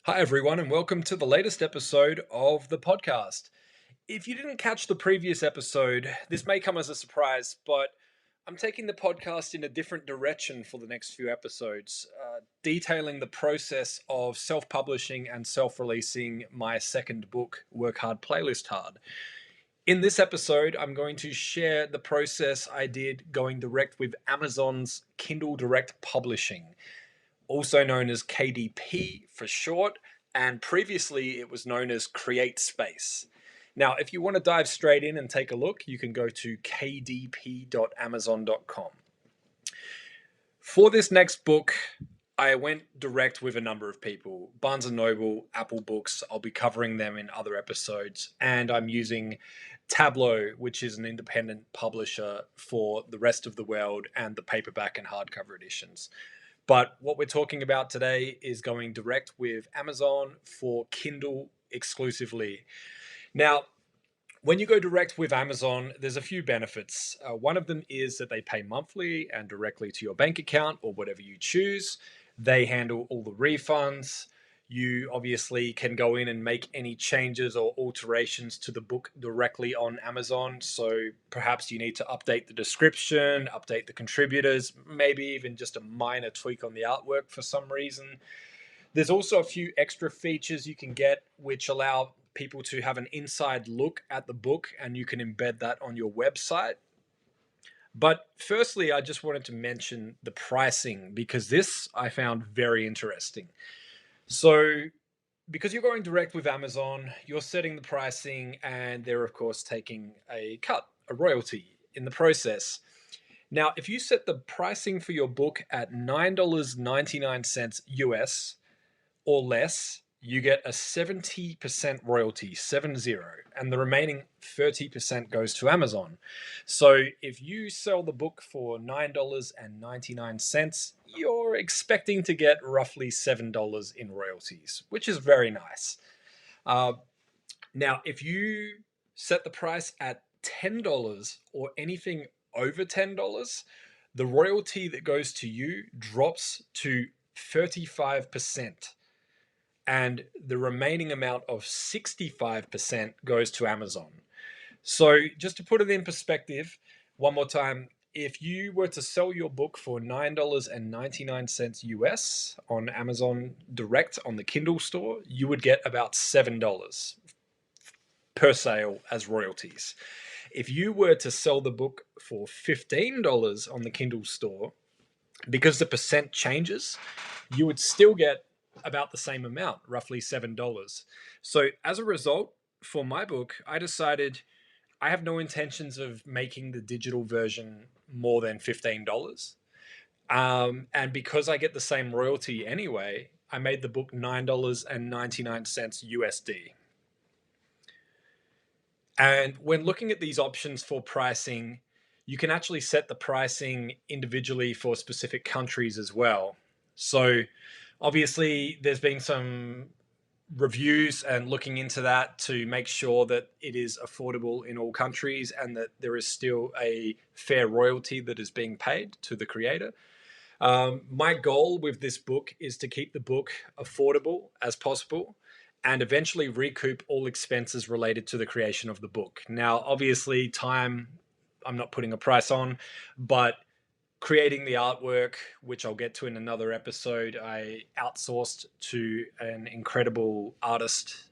Hi, everyone, and welcome to the latest episode of the podcast. If you didn't catch the previous episode, this may come as a surprise, but I'm taking the podcast in a different direction for the next few episodes, detailing the process of self publishing and self releasing my second book, Work Hard, Playlist Hard. In this episode, I'm going to share the process I did going direct with Amazon's Kindle Direct Publishing, also known as KDP for short, and previously it was known as Create Space. Now, if you want to dive straight in and take a look, you can go to kdp.amazon.com. For this next book, I went direct with a number of people. Barnes & Noble, Apple Books, I'll be covering them in other episodes, and I'm using Tableau, which is an independent publisher for the rest of the world and the paperback and hardcover editions. But what we're talking about today is going direct with Amazon for Kindle exclusively. Now, when you go direct with Amazon, there's a few benefits. One of them is that they pay monthly and directly to your bank account or whatever you choose. They handle all the refunds. You obviously can go in and make any changes or alterations to the book directly on Amazon. So perhaps you need to update the description, update the contributors, maybe even just a minor tweak on the artwork for some reason. There's also a few extra features you can get which allow people to have an inside look at the book, and you can embed that on your website. But firstly, I just wanted to mention the pricing because this I found very interesting. So, because you're going direct with Amazon, you're setting the pricing, and they're, of course, taking a cut, a royalty in the process. Now, if you set the pricing for your book at $9.99 US, or less, you get a 70% royalty, 70, and the remaining 30% goes to Amazon. So if you sell the book for $9.99, you're expecting to get roughly $7 in royalties, which is very nice. Uh, Now, if you set the price at $10 or anything over $10, the royalty that goes to you drops to 35%, and the remaining amount of 65% goes to Amazon. So, just to put it in perspective, one more time, if you were to sell your book for $9.99 US on Amazon Direct on the Kindle store, you would get about $7 per sale as royalties. If you were to sell the book for $15 on the Kindle store, because the percent changes, you would still get about the same amount, roughly $7. So as a result, for my book, I decided I have no intentions of making the digital version more than $15. And because I get the same royalty anyway, I made the book $9.99 USD. And when looking at these options for pricing, you can actually set the pricing individually for specific countries as well. So obviously, there's been some reviews and looking into that to make sure that it is affordable in all countries and that there is still a fair royalty that is being paid to the creator. My goal with this book is to keep the book affordable as possible and eventually recoup all expenses related to the creation of the book. Now, obviously, time, I'm not putting a price on, but creating the artwork, which I'll get to in another episode, I outsourced to an incredible artist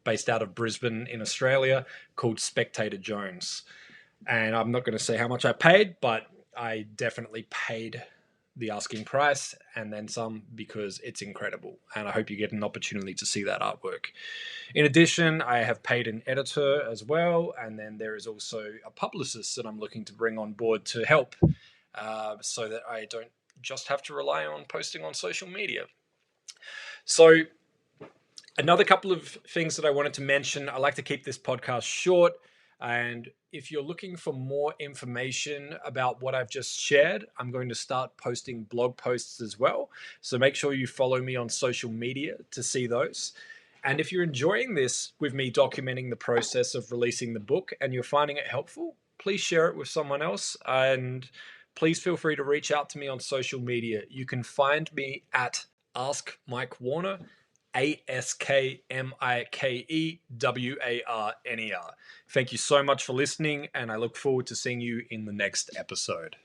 based out of Brisbane in Australia called Spectator Jones. And I'm not going to say how much I paid, but I definitely paid the asking price and then some because it's incredible. And I hope you get an opportunity to see that artwork. In addition, I have paid an editor as well. And then there is also a publicist that I'm looking to bring on board to help so that I don't just have to rely on posting on social media. So, another couple of things that I wanted to mention. I like to keep this podcast short. And if you're looking for more information about what I've just shared, I'm going to start posting blog posts as well. So make sure you follow me on social media to see those. And if you're enjoying this with me documenting the process of releasing the book and you're finding it helpful, please share it with someone else. And please feel free to reach out to me on social media. You can find me at Ask Mike Warner, AskMikewarner. Thank you so much for listening, and I look forward to seeing you in the next episode.